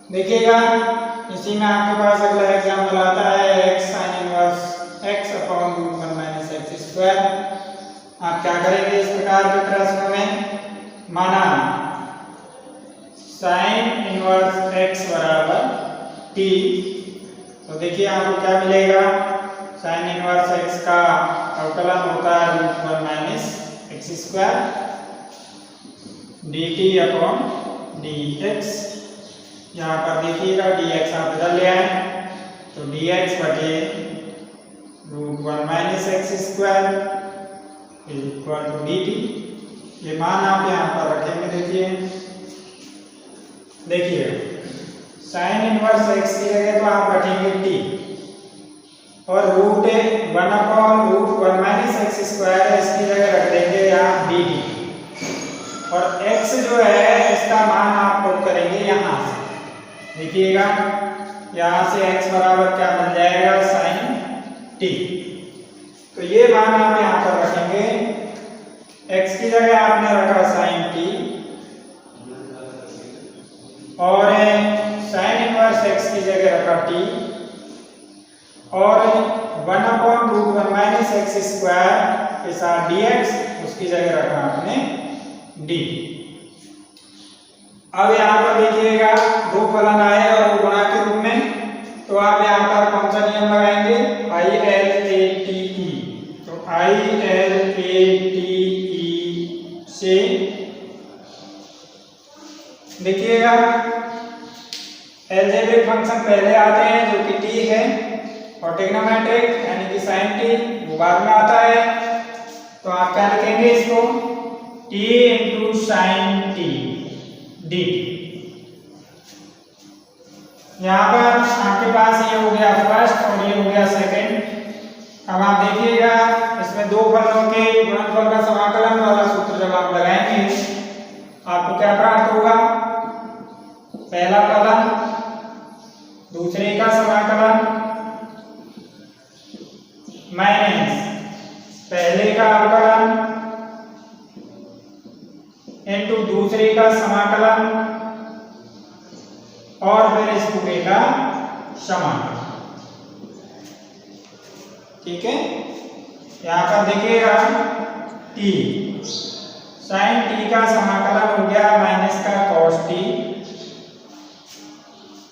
देखिएगा इसी में आपके पास अगला एग्जाम्पल आता है x sin inverse x upon root 1 minus x square. आप क्या करेंगे इस प्रकार के प्रश्न में, माना sin इनवर्स x बराबर t, तो देखिए आपको क्या मिलेगा, sin इनवर्स x का अवकलन होता है root 1 minus x square dt upon dx। यहाँ पर देखिएगा dx आप इधर ले आए तो dx बटे root 1 minus x square equal to dt। ये मान आप यहाँ पर रखेंगे। देखिए साइन इनवर्स x की जगह तो आप रखेंगे t और root 1 upon root 1 minus x square है, इसकी जगह रख देंगे यहाँ dt और x जो है इसका मान आप पुट करेंगे यहाँ से। देखिएगा यहाँ से x बराबर क्या बन जाएगा, साइन t। तो ये मान आप यहाँ पर रखेंगे, x की जगह आपने रखा साइन t और साइन इनवर्स x की जगह रखा t और 1 upon root 1 minus x square के साथ dx, उसकी जगह रखा आपने d। अब यहाँ पर देखिएगा दो फलन आए और गुणा के रूप में, तो आप यहाँ पर कौन सा नियम लगाएंगे, ILATE। तो ILATE से देखिएगा एलजेब्रिक फंक्शन पहले आते हैं जो कि t है और ट्रिग्नोमेट्रिक यानी कि sin t वो बाद में आता है। तो आप क्या लिखेंगे इसको, t into sine t dt। यहाँ पर आपके पास ये हो गया फर्स्ट और ये हो गया सेकंड। अब आप देखिएगा इसमें दो फलनों के गुणनफल का समाकलन वाला सूत्र जब आप लगाएंगे आपको क्या प्राप्त होगा, पहला फलन दूसरे का समाकलन माइनस पहले का अवकलन इनटू दूसरे का समाकलन और फिर इस पूरे का समाकलन। ठीक है, यहां पर देखिएगा t साइन t का समाकलन हो गया माइनस का cos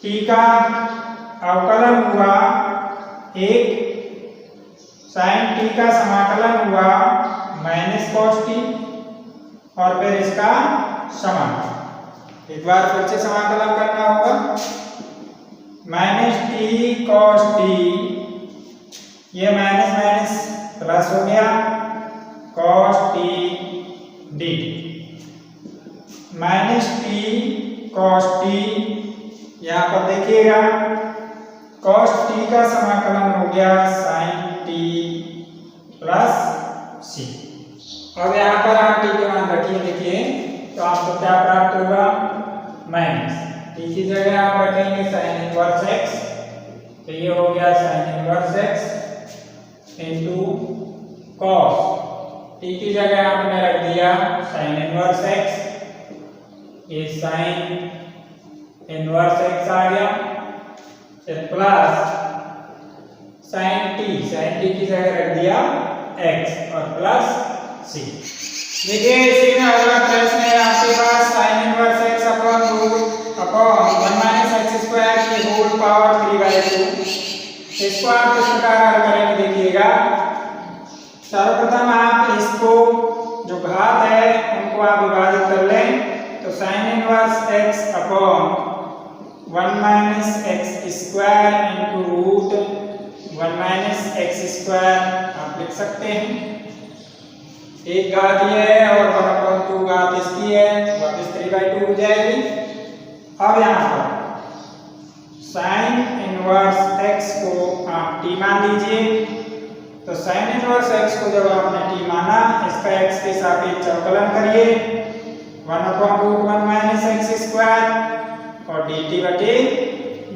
t का अवकलन हुआ एक, साइन t का समाकलन हुआ माइनस cos t और फिर इसका समाकलन। एक बार फिर से समाकलन करना होगा, माइनस टी कॉस टी, ये माइनस माइनस प्लस हो गया cos T D, minus T cos T. यहाँ पर देखिएगा कॉस टी का समाकलन हो गया साइन टी प्लस सी। अब यहाँ पर आप टी के मान रखिए, देखिए तो आपको क्या प्राप्त होगा, माइनस टी की जगह आप रखेंगे साइन इनवर्स एक्स, तो ये हो गया sign inverse x into cos T की जगह आपने रख दिया साइन इनवर्स एक्स, ये साइन इनवर्स एक्स आ गया, फिर प्लस साइन टी की जगह रख दिया एक्स और प्लस सी। देखिए इसी में अगला प्रश्न है आपके पास sine inverse x upon 1 minus x square की होल पावर 3/2। इसको आप किस प्रकार हल करेंगे, देखिएगा सर्वप्रथम आप इसको जो घात है उनको आप विभाजित कर लें, तो sine inverse x upon 1 minus x square into root 1 minus x square आप लिख सकते हैं। एक घात ये है और 1/2 घात इसकी है, वापस 3/2 हो जाएगी। अब यहाँ पर साइन इनवर्स एक्स को आप t मान लीजिए, तो साइन इनवर्स एक्स को जब आपने t माना, इसका x के सापेक्ष अवकलन करिए 1/√1 माइनस एक्स स्क्वायर और dt बटे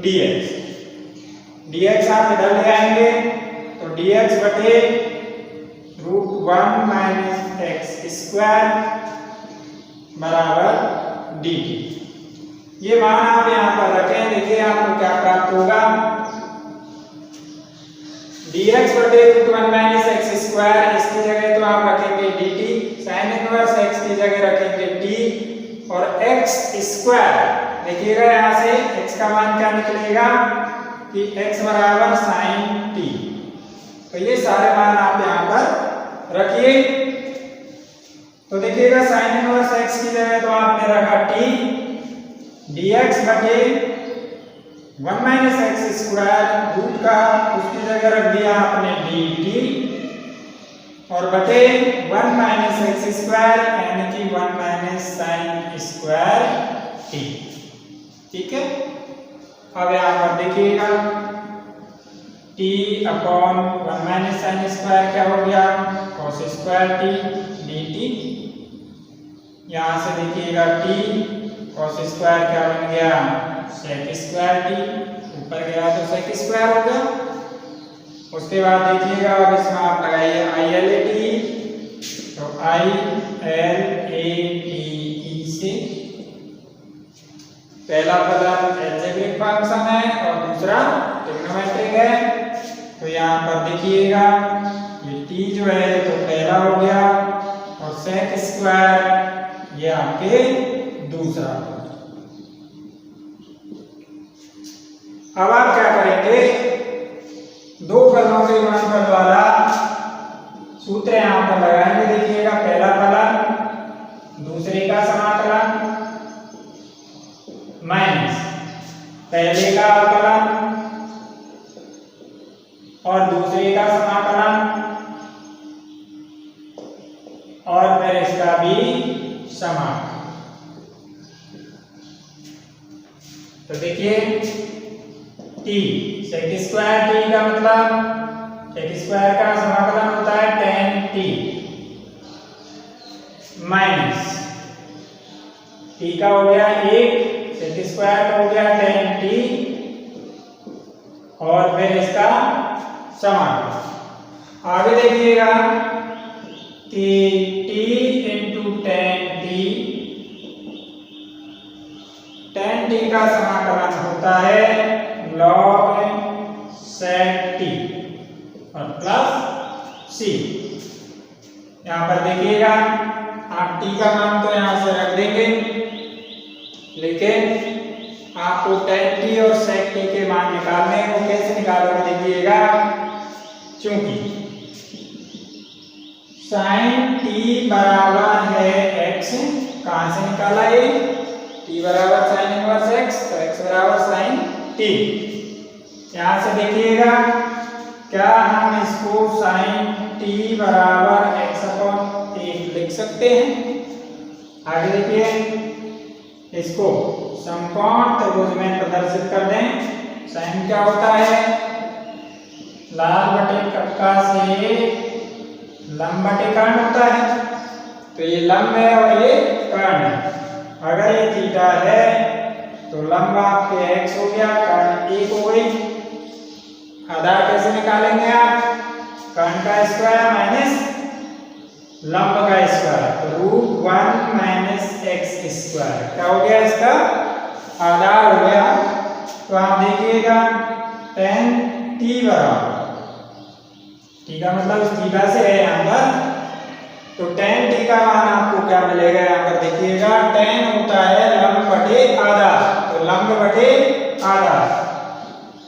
dx। dx आप इधर ले आएंगे तो dx बटे √1 माइनस एक्स स्क्वायर बराबर dt। ये मान आप यहाँ पर रखें। देखिए आपको क्या प्राप्त होगा, dx बटे रूट 1 माइनस एक्स स्क्वायर, इसकी जगह तो आप रखेंगे dt, साइन इनवर्स x की जगह रखेंगे t और x स्क्वायर। देखिएगा यहाँ से x का मान क्या निकलेगा कि x बराबर साइन t। तो ये सारे मान आप यहाँ पर रखिए। तो देखिएगा साइन इनवर्स x की जगह तो आपने रखा t, dx बटे 1 माइनस एक्स स्क्वायर रूट का उसकी जगह रख दिया आपने dt और बटे 1 माइनस एक्स स्क्वायर यानी कि 1 माइनस साइन स्क्वायर t। ठीक है, अब यहाँ पर देखिएगा t upon 1 minus sine square क्या हो गया, cos स्क्वायर t dt। यहाँ से देखिएगा t cos स्क्वायर क्या बन गया, sec स्क्वायर t, ऊपर गया तो sec स्क्वायर हो गया। उसके बाद देखिएगा अब इसमें आप लगाइए i l a t, तो i l a t e से पहला फलन एल्जेब्रिक फंक्शन है और दूसरा ट्रिग्नोमेट्रिक है। तो यहाँ पर देखिएगा ये t जो है तो पहला हो गया और sec स्क्वायर ये आपके दूसरा। अब आप क्या करेंगे, दो फलनों के गुणनफल वाला सूत्र यहाँ पर लगाएंगे। देखिएगा पहला फलन दूसरे का समाकलन माइनस पहले का अवकलन और दूसरे का समाकलन और फिर इसका भी समाकलन। तो देखिए t sec स्क्वायर t का मतलब sec स्क्वायर का समाकलन होता है tan t माइनस t का हो गया 1, sec स्क्वायर का हो गया tan t और फिर इसका समाकलन। आगे देखिएगा कि t इंटू tan t का समाकलन होता है log sec t और प्लस c। यहाँ पर देखिएगा आप t का मान तो यहाँ से रख देंगे, लेकिन आपको tan t और sec t के मान निकालने हैं। वो कैसे निकालोगे देखिएगा, चूंकि sin t बराबर है x, कहाँ से निकाला ये, t बराबर साइन इनवर्स x, तो x बराबर साइन t। यहाँ से देखिएगा क्या हम इसको साइन t बराबर x अपॉन 1 लिख सकते हैं। आगे देखिए इसको समकोण त्रिभुज में प्रदर्शित कर दें। साइन क्या होता है, लाल बटे कक्का से लंब बटे कर्ण होता है। तो ये लंब है और ये कर्ण है। अगर ये थीटा है तो लंब आपके x हो गया, कर्ण 1 हो गई। आधार कैसे निकालेंगे आप, कर्ण का स्क्वायर माइनस लंब का स्क्वायर, तो रूट 1 माइनस एक्स स्क्वायर क्या हो गया, इसका आधार हो गया। तो आप देखिएगा tan t बराबर, t का मतलब थीटा से है यहाँ पर, तो tan t का मान आपको क्या मिलेगा, यहाँ पर देखिएगा tan होता है लंब बटे आधा, तो लंब बटे आधा,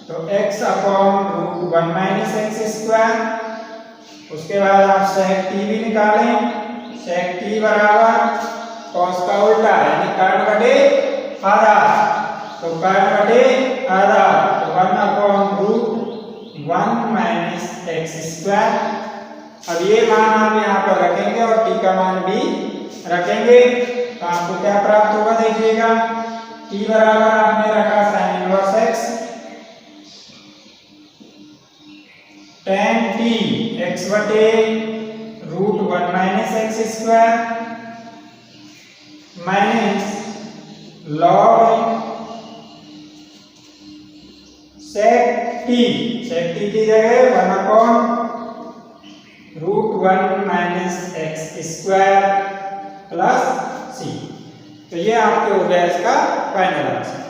तो x upon root 1 minus x square. उसके बाद आप sec t भी निकालें, sec t बराबर cos का उल्टा यानी कर्ण बटे आधा, तो कर्ण बटे आधा, तो 1 upon root 1 minus x square. अब ये मान आप यहाँ पर रखेंगे और t का मान भी रखेंगे, तो आपको क्या प्राप्त होगा देखिएगा, t बराबर आपने रखा sine inverse x, tan t x बटे root 1 minus x square minus log sec t की जगह 1 upon root 1 minus x square plus c। तो ये आपके हो गया इसका फाइनल आंसर।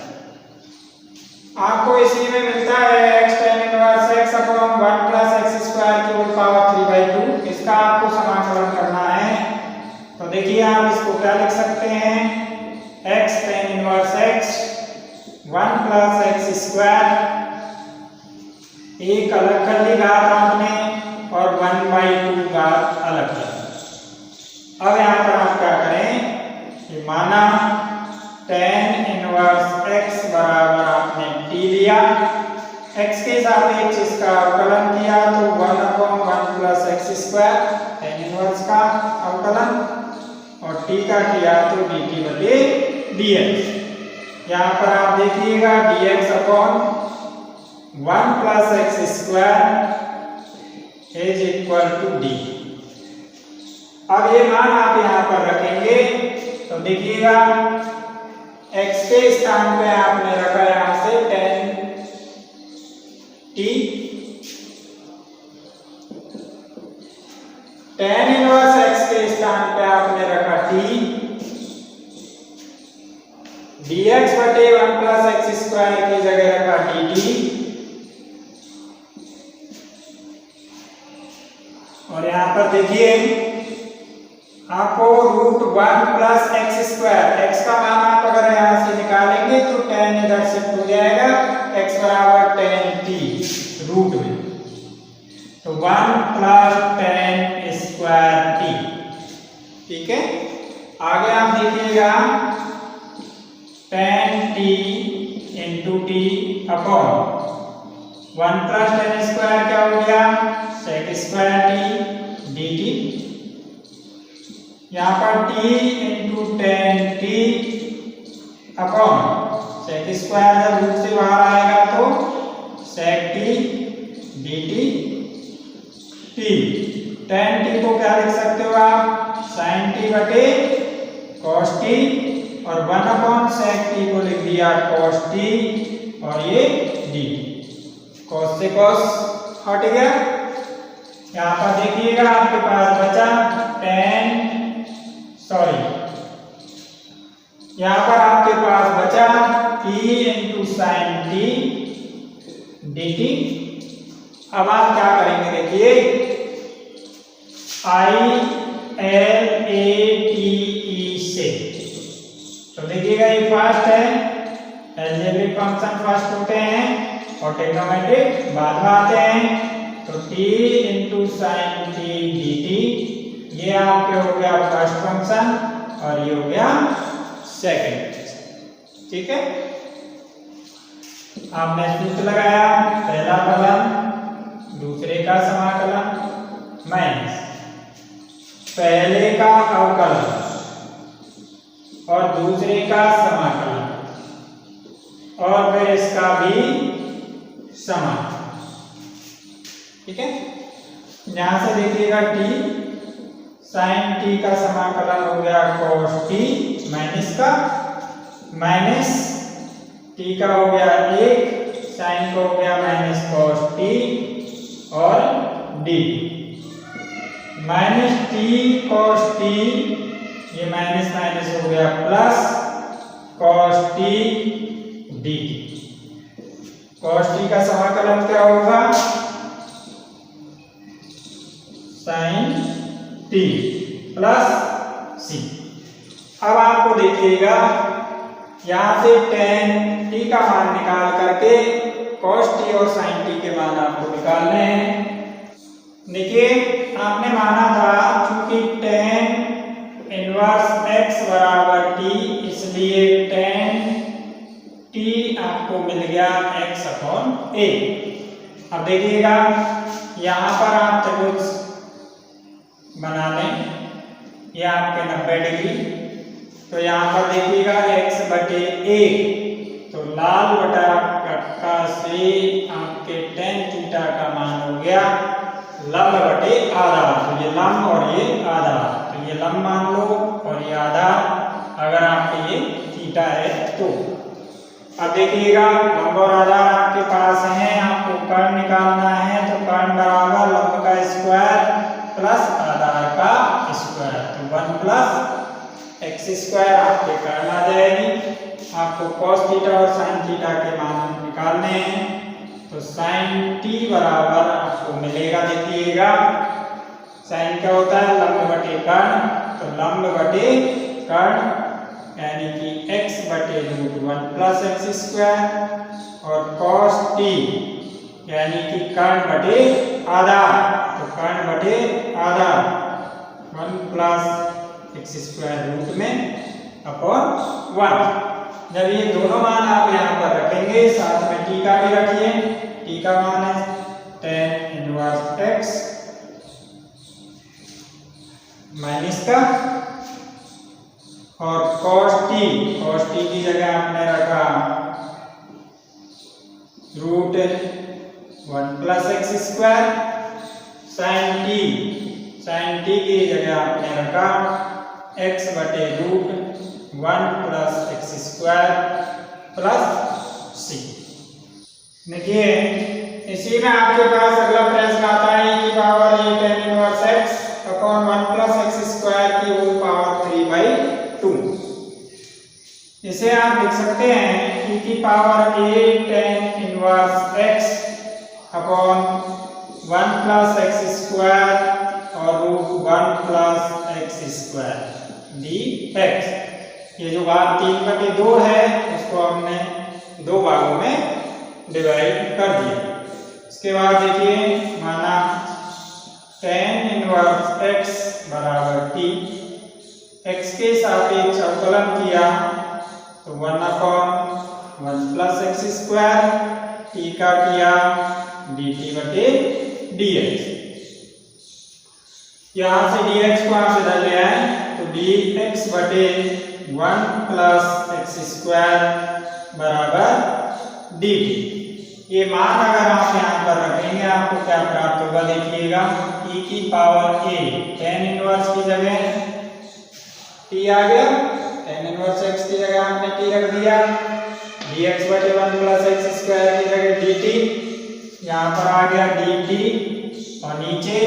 आपको इसी में मिलता है x tan inverse x upon 1 प्लस x स्क्वायर की होल पावर 3/2। इसका आपको समाकलन करना है। तो देखिए आप इसको क्या लिख सकते हैं, x tan इनवर्स x 1 प्लस x स्क्वायर, एक अलग कर ली घात आपने और 1/2 घात अलग कर। अब यहाँ पर आप क्या करें कि माना tan इनवर्स x बराबर आपने t लिया, x के सापेक्ष इसका अवकलन किया तो 1 अपॉन 1 प्लस x स्क्वायर tan इनवर्स का अवकलन, और t का किया तो dt बटे dx। यहाँ पर आप देखिएगा dx अपॉन 1 प्लस x स्क्वायर इज इक्वल टू d। अब ये मान आप यहाँ पर रखेंगे तो देखिएगा x के स्थान पे आपने रखा यहां से tan t, tan inverse x के स्थान पे आपने रखा t, dx बटे 1 प्लस x स्क्वायर की जगह रखा dt, और यहां पर देखिए आपको √1 प्लस x स्क्वायर, x का मान आप अगर यहां से निकालेंगे तो tan इधर शिफ्ट हो जाएगा, x बराबर tan t रूट में, तो 1 प्लस tan स्क्वायर t। ठीक है, आगे आप देखिएगा tan t into T upon 1 plus tan square क्या हो गया, sec स्क्वायर t dt। यहाँ पर t into tan t upon sec square जब रूट से बाहर आएगा तो sec t dt t। tan t को क्या लिख सकते हो आप, sin t बटे cos t, और 1 अपॉन sec t को लिख दिया cos t, और ये dt, cos से cos हट गया। यहाँ पर देखिएगा आपके पास बचा यहाँ पर आपके पास बचा t into sine T dt। अब आप क्या करेंगे, देखिए i l a t e से, तो देखिएगा ये फर्स्ट है, अलजेब्रिक फंक्शन फर्स्ट होते हैं और ट्रिग्नोमेट्रिक बाद में आते हैं। तो t into sine T dt ये आपके हो गया फर्स्ट फंक्शन और ये हो गया सेकंड। ठीक है, आपने सूत्र लगाया, पहला फलन दूसरे का समाकलन माइनस पहले का अवकलन और दूसरे का समाकलन, और फिर इसका भी समाकलन। ठीक है, यहां से देखिएगा t साइन t का समाकलन हो गया cos t माइनस का, माइनस t का हो गया 1, साइन का हो गया माइनस cos t, और d minus t cos t, ये माइनस माइनस हो गया plus cos t dt। cos t का समाकलन क्या होगा, साइन t प्लस c। अब आपको देखिएगा यहां से tan t का मान निकाल करके cos t और sin t के मान आपको निकालने हैं। देखिए आपने माना था चूंकि tan इनवर्स x बराबर t, इसलिए tan t आपको मिल गया x अपॉन a। अब देखिएगा यहां पर आप त्रिभुज बना लें, ये आपके 90 डिग्री, तो यहाँ पर देखिएगा x बटे a, तो लाल बटा कटका से आपके tan थीटा का मान हो गया लंब बटे आधा, तो ये लंब और ये आधा, तो ये लंब मान लो और ये आधा अगर आपके ये थीटा है तो। अब देखिएगा लंब और आधा आपके पास है, आपको कर्ण निकालना है, तो कर्ण बराबर लंब का स्क्वायर प्लस आधार का स्क्वायर, तो 1 प्लस x स्क्वायर आपके कर्ण आ जाएगी। आपको cos थीटा और sin थीटा के मान निकाल निकालने हैं तो साइन टी बराबर आपको मिलेगा, देखिएगा साइन क्या होता है, लंब बटे कर्ण, तो लंब बटे कर्ण यानी कि x बटे रूट 1 प्लस एक्स स्क्वायर और cos t यानी कि कर्ण बटे आधा, तो कर्ण बटे आधा 1 प्लस एक्स स्क्वायर रूट में अपॉन 1। जब ये दोनों मान आप यहाँ पर रखेंगे, साथ में t का भी रखिए, t का मान है tan इनवर्स x माइनस का और cos t की जगह आपने रखा root 1 plus x square, sine t की जगह आपने रखा x बटे root 1 plus x square plus c। देखिए इसी में आपके पास अगला प्रश्न आता है e की power a tan inverse x upon 1 plus x square की होल पावर 3/2। इसे आप लिख सकते हैं e की power a tan inverse x upon 1 plus x square और root 1 plus x square dx। ये जो भाग 3/2 है उसको हमने दो भागों में डिवाइड कर दिया। इसके बाद देखिए माना tan इनवर्स x बराबर t, x के सापेक्ष अवकलन किया तो 1/1 प्लस एक्स स्क्वायर, t का किया dt बटे dx। यहाँ से dx को आप इधर ले आए तो dx बटे 1 प्लस एक्स स्क्वायर बराबर dt। ये मान अगर आप यहाँ पर रखेंगे आपको क्या प्राप्त होगा, देखिएगा e की पावर a tan इनवर्स की जगह t आ गया, tan इनवर्स x की जगह आपने t रख दिया, dx बटे 1 प्लस एक्स स्क्वायर की जगह dt, यहाँ पर आ गया dt और नीचे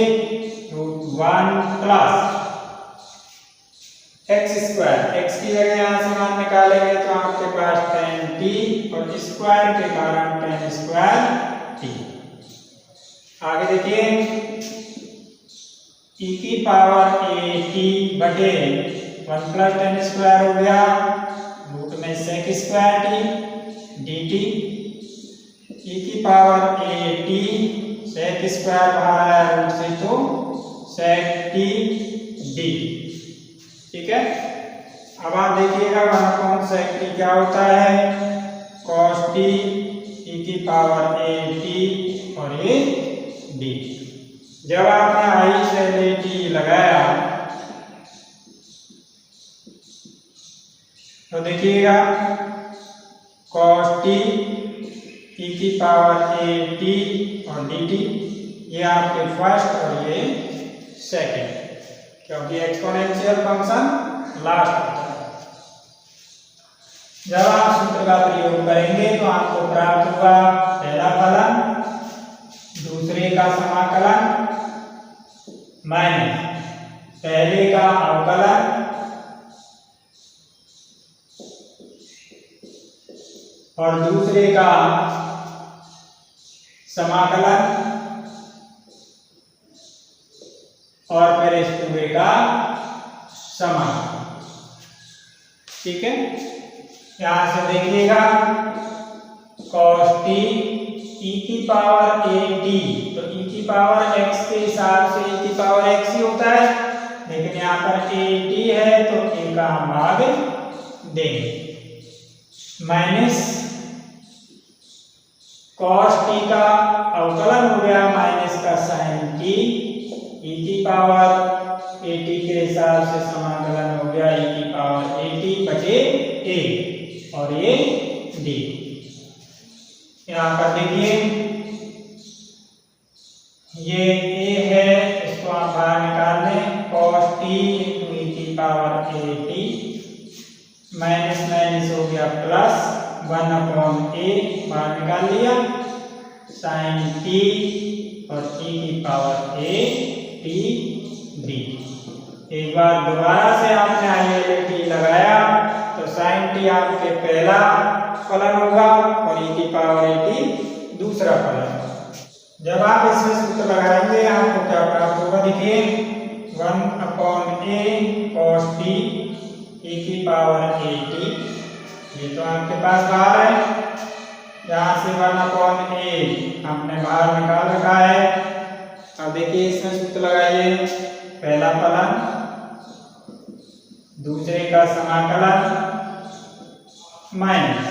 root 1 plus x square, x की जगह यहाँ से मान निकालेंगे तो आपके पास tan t और स्क्वायर के कारण tan स्क्वायर t। आगे देखिए e की पावर a t बटे 1 प्लस tan स्क्वायर हो गया रूट में sec square t dt, e की power a t sec square बाहर आया रूट से तो sec t dt। ठीक है, अब आप देखिएगा वहां कौन सा t क्या होता है, cos t e की पावर a t और a d। जब आपने i से ले t लगाया तो देखिएगा cos t e की पावर a t और dt, ये आपके फर्स्ट और ये सेकंड, क्योंकि एक्सपोनेंशियल फंक्शन लास्ट होता है। जब आप सूत्र का प्रयोग करेंगे तो आपको प्राप्त होगा पहला फलन दूसरे का समाकलन माइनस पहले का अवकलन और दूसरे का समाकलन और फिर इस पूरे का समाकलन। ठीक है, यहां से देखिएगा cos t e की पावर a t, तो e की पावर x के हिसाब से e की पावर x ही होता है, लेकिन यहाँ पर a t है तो a का हम भाग देंगे माइनस cos t का अवकलन हो गया माइनस का sin t, e की पावर a t के हिसाब से समाकलन हो गया e की पावर a t बचे a और ये d। यहाँ पर देखिए ये a है, इसको आप बाहर निकाल लें, cos t इंटू e की power a t minus minus हो गया प्लस 1/a बाहर निकाल लिया, sin t और e की पावर a t d। एक बार दोबारा से आपने i t लगाया तो sin t आपके पहला फलन होगा और e की पावर at दूसरा फलन। जब आप इसमें सूत्र लगाएंगे आपको क्या प्राप्त होगा, देखिए 1/a cos t e की पावर at, ये तो आपके पास बाहर है, यहाँ से 1/a हमने बाहर निकाल रखा है। अब देखिए इसमें सूत्र लगाइए, पहला फलन दूसरे का समाकलन माइनस,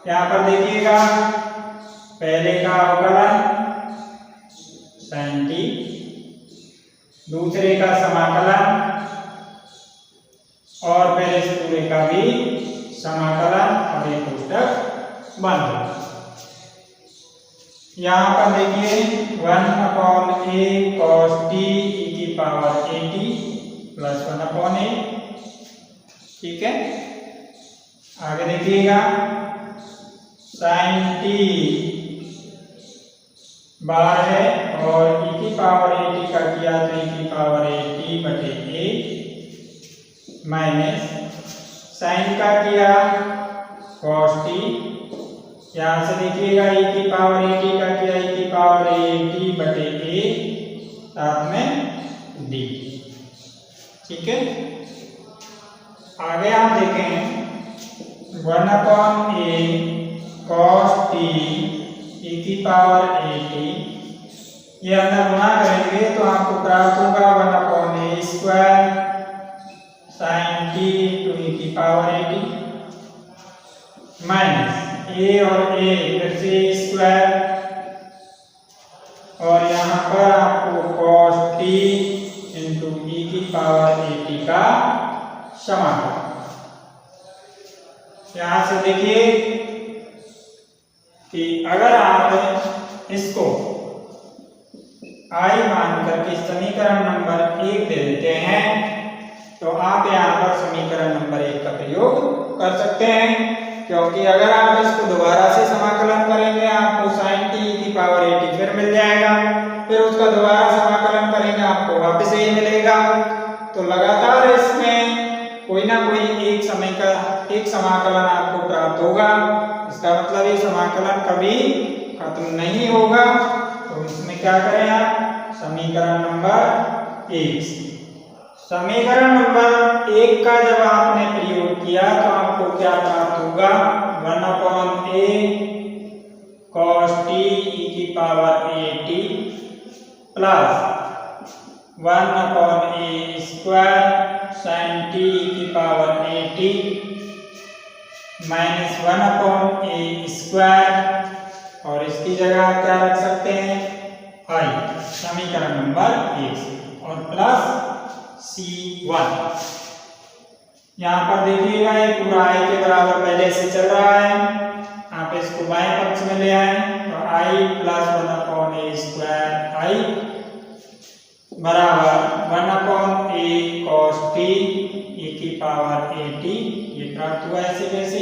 यहाँ पर देखिएगा पहले का अवकलन sin t, दूसरे का समाकलन और फिर इस पूरे का भी समाकलन और एक कोष्टक बंद। यहाँ पर देखिए 1/a cos t e की पावर at प्लस 1/a, ठीक है। आगे देखिएगा sin t बाहर है और e की पावर at का किया तो e की पावर at/a माइनस sin का किया cos t, यहाँ से देखिएगा e की पावर at का किया e की पावर at/a साथ में d, ठीक है। आगे आप देखें 1/a cos t e की पावर at, ये अंदर गुणा करेंगे तो आपको प्राप्त होगा 1/a square sin t to e की पावर at माइनस a और a फिर से स्क्वायर, और यहाँ पर आपको cos t इंटू e की पावर at का समाकलन। यहाँ से देखिए कि अगर आप इसको i मान करके समीकरण नंबर 1 दे देते हैं तो आप यहाँ पर समीकरण नंबर 1 का प्रयोग कर सकते हैं, क्योंकि अगर आप इसको दोबारा से समाकलन करेंगे आपको sin t e की पावर at फिर मिल जाएगा, फिर उसका दोबारा समाकलन करेंगे आपको वापस यही मिलेगा। तो लगातार इसमें कोई ना कोई एक समाकलन आपको प्राप्त होगा, इसका मतलब ये समाकलन कभी खत्म नहीं होगा। तो इसमें क्या करें आप, समीकरण नंबर 1 समीकरण नंबर 1 का जब आपने प्रयोग किया तो आपको क्या प्राप्त होगा, 1/a cos t e की power at plus 1/a square sin t e की power at minus 1/a square, और इसकी जगह आप क्या रख सकते हैं, i समीकरण नंबर 1 और प्लस c1। यहाँ पर देखिएगा ये पूरा i के बराबर पहले से चल रहा है, आप इसको बाएं पक्ष में ले आए तो i plus 1/a square i बराबर 1/a cos t e की पावर at, ये प्राप्त हुआ ऐसे वैसे।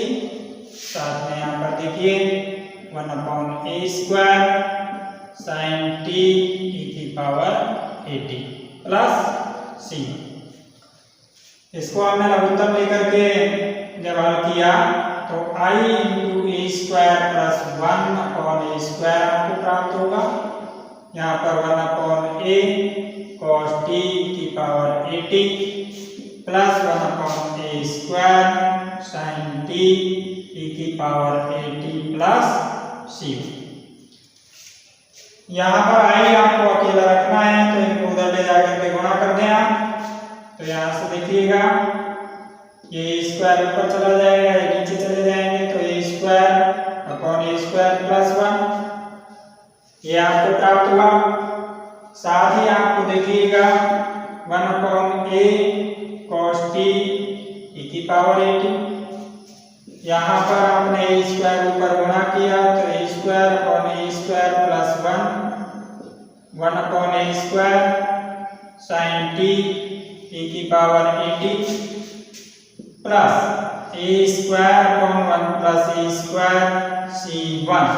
साथ में यहाँ पर देखिए 1/a square sin t e की पावर at प्लस c। इसको हमने लघुत्तम लेकर के जब हल किया तो i into A square plus 1/a square आपको प्राप्त होगा। यहाँ पर 1/a cos t की power at plus 1/a square sin t e की पावर at प्लस c। यहाँ पर i आपको अकेला रखना है तो इनको उधर ले जाकर के गुणा कर दें आप, तो यहाँ से देखिएगा ये स्क्वायर ऊपर चला जाएगा, ये नीचे चले जाएंगे तो a स्क्वायर प्लस 1 ये आपको प्राप्त हुआ। साथ ही आपको देखिएगा 1/a cos t e की पावर at, यहाँ पर आपने a स्क्वायर ऊपर गुणा किया तो a square plus 1/a square sin t e की power at plus a square upon 1 plus a square c1।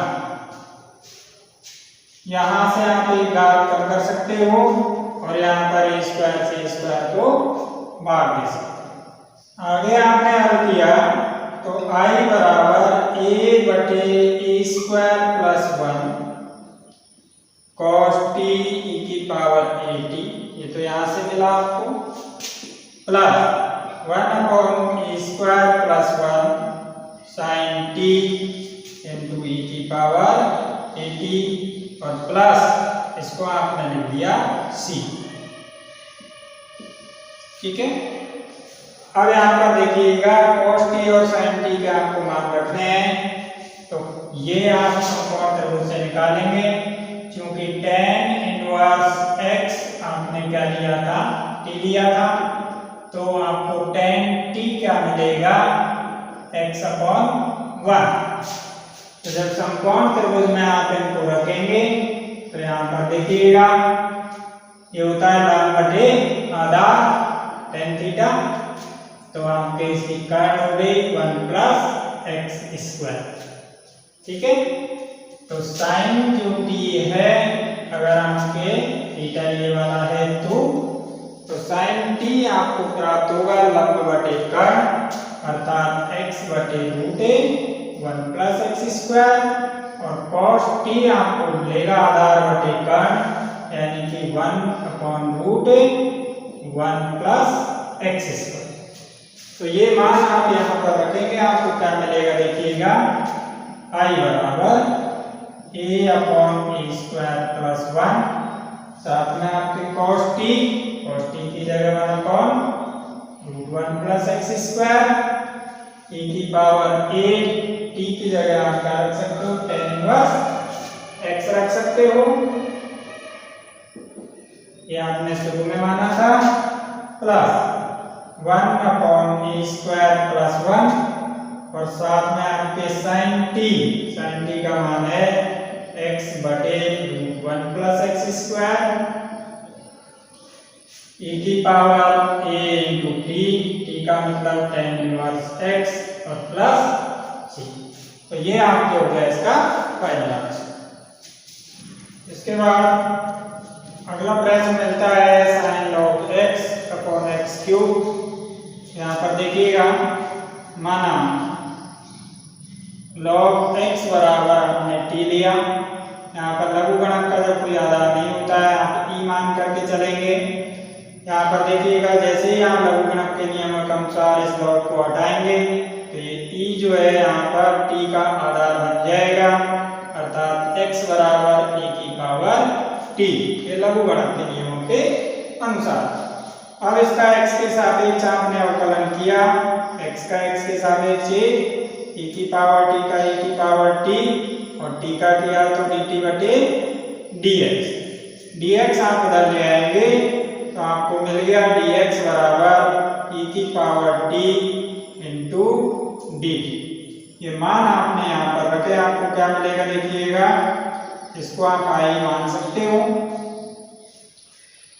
यहाँ से आप एक घात कम कर सकते हो और यहाँ पर a स्क्वायर से स्क्वायर को भाग दे सकते हो। आगे आपने हल किया तो I बराबर a बटे a square plus 1 cos t e की पावर at, ये तो यहाँ से मिला आपको, plus 1 upon a square plus 1 sin t into e की पावर at, और प्लस इसको आपने लिख दिया c। ठीक है, अब यहाँ पर देखिएगा cos t और sin t के आपको मान रखने हैं, तो ये आप समकोण त्रिभुज से निकालेंगे, क्योंकि tan इनवर्स x आपने क्या लिया था, t लिया था, तो आपको tan t क्या मिलेगा, x अपॉन 1। तो जब समकोण त्रिभुज में आप इनको रखेंगे तो यहाँ पर देखिएगा ये होता है लंब बटे आधार tan थीटा, तो आपके इसकी कर्ण हो गई 1 प्लस एक्स स्क्वायर। ठीक है, तो साइन जो t है, अगर आपके थीटा ये वाला है तो साइन t आपको प्राप्त होगा लंब बटे कर्ण, अर्थात x बटे रूट ए 1 प्लस एक्स स्क्वायर, और cos t आपको मिलेगा आधार बटे कर्ण, यानी कि 1 अपॉन रूट ए 1 प्लस एक्स स्क्वायर। तो ये मान आप यहाँ पर रखेंगे, आपको क्या मिलेगा देखिएगा, I बराबर a upon a square plus 1, साथ में आपके cos t की जगह 1 upon root 1 plus x square, e की पावर a, t की जगह आप क्या रख सकते हो, tan इनवर्स x रख सकते हो, ये आपने शुरू में माना था, plus 1 upon a square plus 1, और साथ में आपके sin t का मान है x बटे root 1 plus x square, e की पावर a इंटू t का मतलब tan इनवर्स x, और प्लस c। तो ये आपके हो गया इसका पहला प्रश्न। इसके बाद अगला प्रश्न मिलता है sin log x upon x cube. यहाँ पर देखिएगा, माना log x बराबर हमने t लिया, यहाँ पर लघुगणक का जब कोई आधार नहीं होता है आप e मान करके चलेंगे। यहाँ पर देखिएगा, जैसे ही हम लघुगणक के नियमों के अनुसार इस log को हटाएंगे तो ये e जो है यहाँ पर t का आधार बन जाएगा, अर्थात x बराबर e की पावर t, ये लघुगणक के नियमों के अनुसार। अब इसका x के सापेक्ष आपने अवकलन किया, x का x के सापेक्ष e की पावर t का e की पावर t, और t का किया तो dt बटे dx आप इधर ले आएंगे तो आपको मिल गया dx बराबर e की पावर t इंटू dt। ये मान आपने यहाँ पर रखे, आपको क्या मिलेगा देखिएगा, इसको आप i मान सकते हो।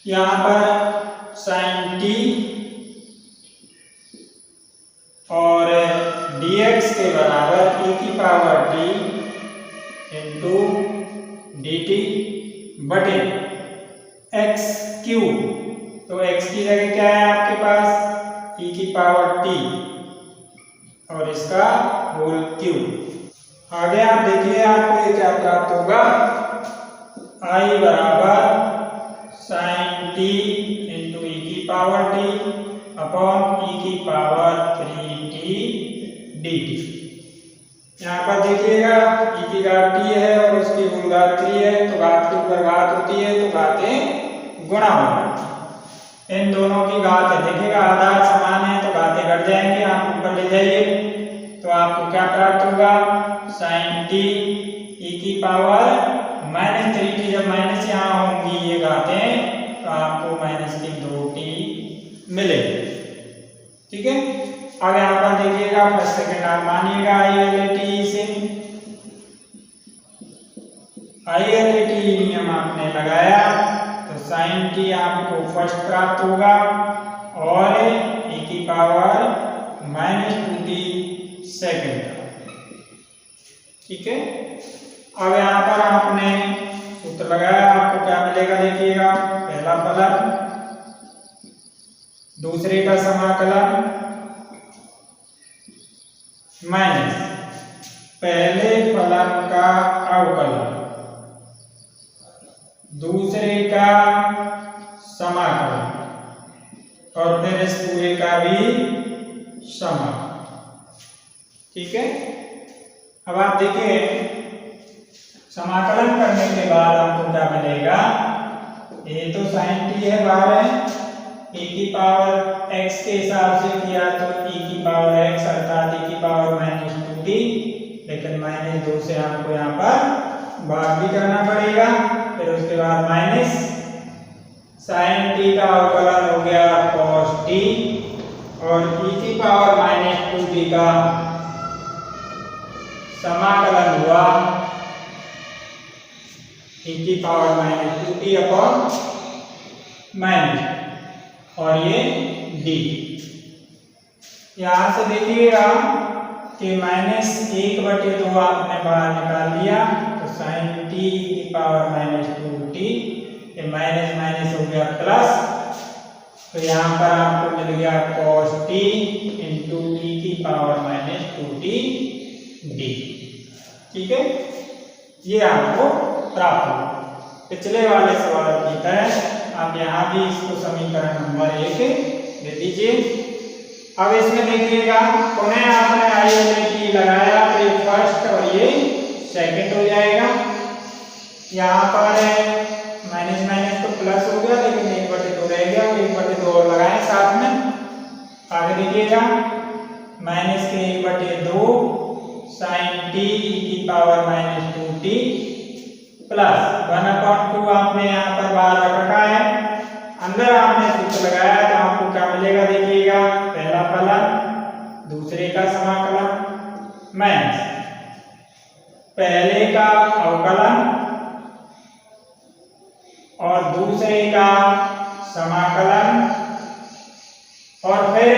यहाँ पर sin t और dx के बराबर e की पावर t इंटू dt बटे x क्यूब, तो x की जगह क्या है आपके पास, e की पावर t और इसका होल क्यूब। आगे आप देखिए आपको ये क्या प्राप्त होगा, I बराबर sin t इंटू e की पावर t अपॉन e की पावर 3t dt। यहाँ पर देखिएगा e की घात t है और उसकी गुण घात 3 है, तो घात के ऊपर घात होती है तो घातें गुणा होंगी, इन दोनों की घात है, देखिएगा आधार समान है तो घातें घट जाएंगे, आप ऊपर ले जाइए तो आपको क्या प्राप्त होगा, sin t e की पावर माइनस 3t, जब माइनस यहाँ होंगी ये घातें तो आपको माइनस की 2t मिलेगी। ठीक है, अब यहाँ पर देखिएगा फर्स्ट सेकंड आप मानिएगा ILATE से, ILATE नियम आपने लगाया तो sin t आपको फर्स्ट प्राप्त होगा और e की पावर माइनस 2t सेकंड। ठीक है, अब यहाँ पर आपने सूत्र लगाया, आपको क्या मिलेगा देखिएगा, पहला फलन, दूसरे का समाकलन माइनस पहले फलन का अवकलन दूसरे का समाकलन और फिर इस पूरे का भी समाकलन। ठीक है, अब आप देखिए समाकलन करने के बाद आपको क्या मिलेगा। ये तो sin t है, बाहर है e की पावर x के हिसाब से किया तो e की पावर x अर्थात e की पावर -2t, लेकिन -2 से आपको यहाँ पर भाग भी करना पड़ेगा। फिर उसके बाद माइनस sin t का अवकलन हो गया cos t और e की पावर -2t का समाकलन हुआ e की पावर -2t अपॉन माइनस और ये d। यहां से देखिएगा कि -1/2 आपने बाहर निकाल लिया तो sin t की पावर -2t, ये माइनस माइनस हो गया प्लस, तो यहाँ पर आपको मिल गया cos t इंटू e की पावर -2t d। ठीक है, ये आपको प्राप्त हो। पिछले वाले सवाल की तरह आप यहाँ भी इसको समीकरण नंबर 1 दे दीजिए। अब इसमें देखिएगा पुनः आपने आई लगाया तो ये फर्स्ट और ये सेकंड हो जाएगा। यहाँ पर माइनस माइनस तो प्लस हो गया, लेकिन 1/2 रह गया, 1/2 और लगाए साथ में। आगे देखिएगा माइनस के 1/2 sin t की पावर -2t प्लस 1/2 आपने यहाँ पर बाहर रखा है, अंदर आपने सूत्र लगाया तो आपको क्या मिलेगा। देखिएगा पहला फलन दूसरे का समाकलन माइनस पहले का अवकलन और दूसरे का समाकलन और फिर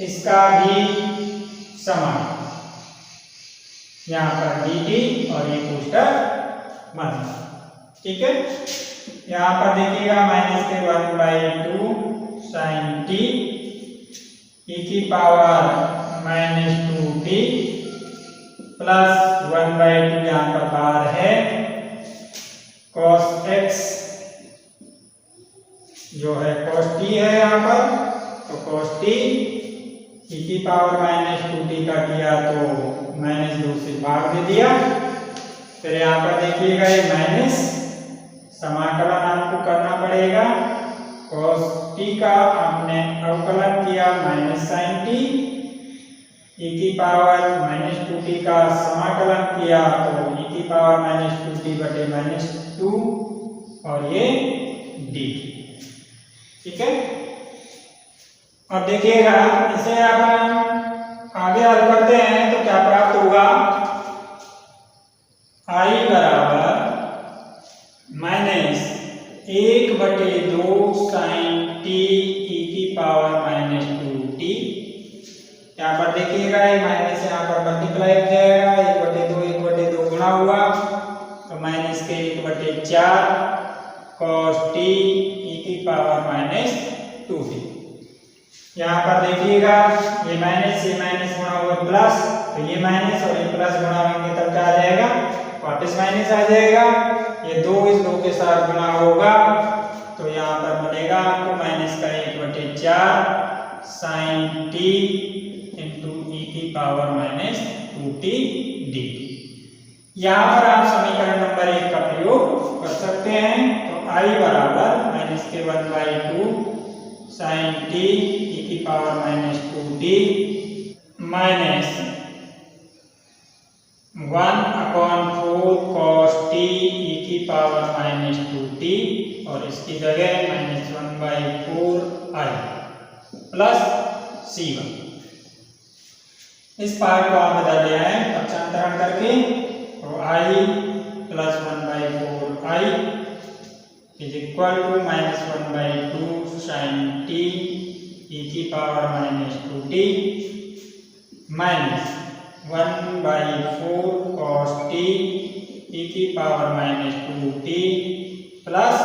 इसका भी समाकलन, यहाँ पर dt और ये पुष्टक बन। ठीक है, यहाँ पर देखिएगा माइनस के 1/2 sin t e की पावर -2t प्लस 1/2 यहाँ पर बाहर है cos x जो है cos t है यहाँ पर, तो cos t e की पावर -2t का किया तो -2 से भाग दे दिया। फिर यहाँ पर देखिएगा ये माइनस समाकलन आपको करना पड़ेगा, cos t का आपने अवकलन किया -sin t, e की पावर -2t का समाकलन किया तो e की पावर -2t/-2 और ये d। ठीक है, अब देखिएगा इसे आप आगे हल करते हैं तो क्या प्राप्त होगा। I बराबर -1/2 sin t e की पावर -2t। यहाँ पर देखिएगा ये माइनस यहाँ पर मल्टीप्लाई हो जाएगा, 1/2 गुणा हुआ तो माइनस के 1/4 cos t e की पावर -2t। यहाँ पर देखिएगा ये माइनस गुणा हुआ प्लस, तो ये माइनस और ये प्लस गुणा होंगे तब क्या आ जाएगा, वापस माइनस आ जाएगा। ये 2 इस 2 के साथ गुणा होगा तो यहाँ पर मिलेगा आपको माइनस का 1/4 sin t इंटू e की पावर -2t d। यहाँ पर आप समीकरण नंबर 1 का प्रयोग कर सकते हैं। तो I बराबर माइनस के 1/2 sin t e की power -2t minus 1/4 cos t e की पावर -2t और इसकी जगह -1/4 I प्लस c1। इस पार्ट को आप बदल ले आए पक्षांतरण करके, तो I plus 1/4 I is equal to -1/2 sin t e की power -2t minus 1/4 cos t e की पावर -2t प्लस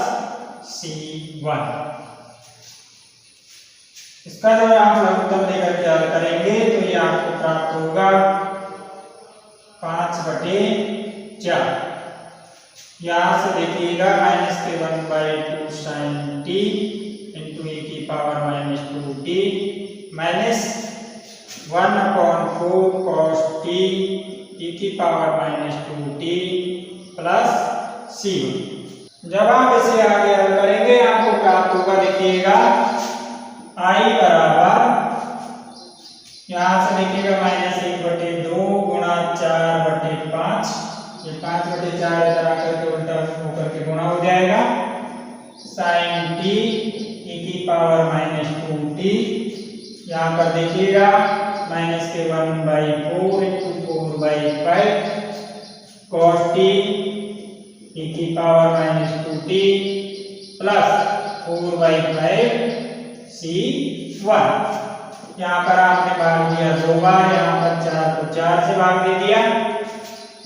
c1। इसका जब आप लघुत्तम लेकर के हल करेंगे तो ये आपको प्राप्त होगा 5/4। यहाँ से देखिएगा -k1/2 sin t into e⁻²t minus 1/4 cos t e⁻²t plus c1। जब आप इसे आगे हल करेंगे आपको प्राप्त होगा, देखिएगा I बराबर, यहाँ से देखिएगा -1/2 गुणा 4/5, ये 5/4 इधर आकर के उल्टा होकर के गुणा हो जाएगा, sin t e⁻²t, यहाँ पर देखिएगा -k1/4 into 4/5 cos t e⁻²t plus 4/5 c1। यहाँ पर आपने भाग दिया 2 बार, यहाँ पर 4 को 4 से भाग दे दिया।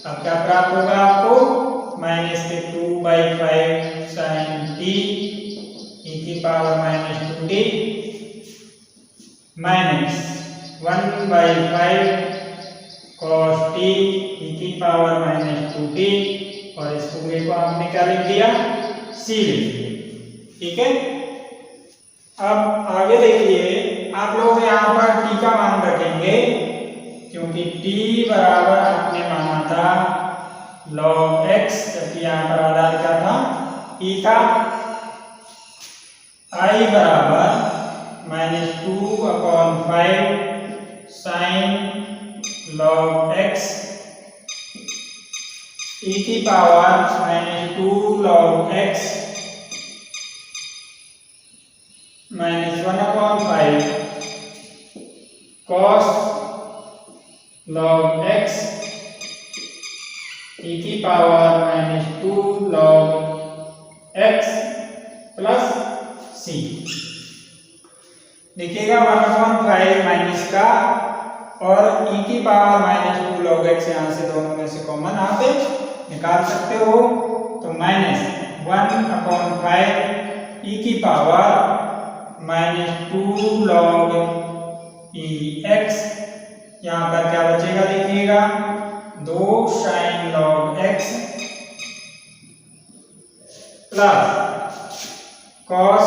अब क्या प्राप्त होगा आपको, -2/5 sin t e⁻²t minus 1/5 cos t e⁻²t, और इस पूरे को आपने क्या लिख दिया, c लिख दिया। ठीक है, अब आगे देखिए, आप लोग यहाँ पर t का मान रखेंगे, क्योंकि t बराबर आपने माना था log x, जबकि यहाँ पर आधार क्या था, e का। I बराबर -2/5 sin log x e⁻² log x -1/5 cos log x e⁻² log x plus c। देखिएगा 1/5 माइनस का और e⁻² log x, यहाँ से दोनों में से कॉमन आप निकाल सकते हो, तो -1/5 e⁻² log x, यहाँ पर क्या बचेगा, देखिएगा 2 sin log x plus cos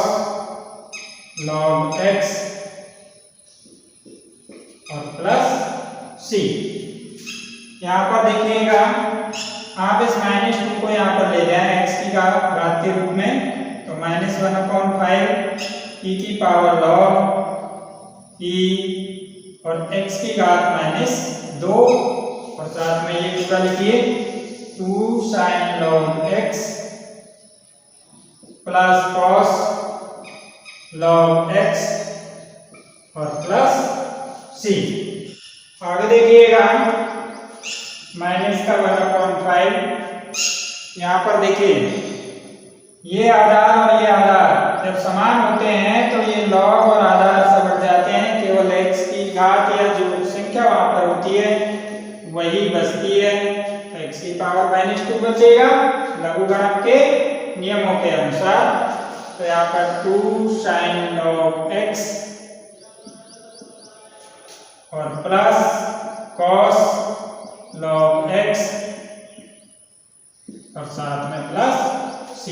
log x और प्लस c। यहाँ पर देखिएगा आप इस -2 को यहाँ पर ले जाएं x की घात के रूप में, तो -1/5 e⁻log e और x की घात -2, और साथ में ये पूरा लिखिए 2 sin log x plus cos log x और प्लस c। आगे देखिएगा माइनस का 1/5, यहाँ पर देखिए ये आधार और ये आधार जब समान होते हैं तो ये लॉग और आधार से बढ़ जाते हैं, केवल x की घात या जो संख्या वहां पर होती है वही बचती है, x की पावर -2 बचेगा लघुगणक के नियमों के अनुसार। तो यहाँ पर 2 sin log x और प्लस cos log x और साथ में प्लस c।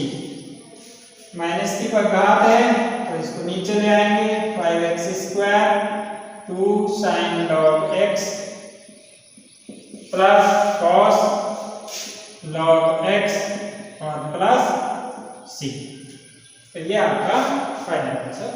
माइनस की पर घात है तो इसको नीचे ले आएंगे, 5x² 2 sin log x plus cos log x और प्लस c। तो ये आपका फाइनल आंसर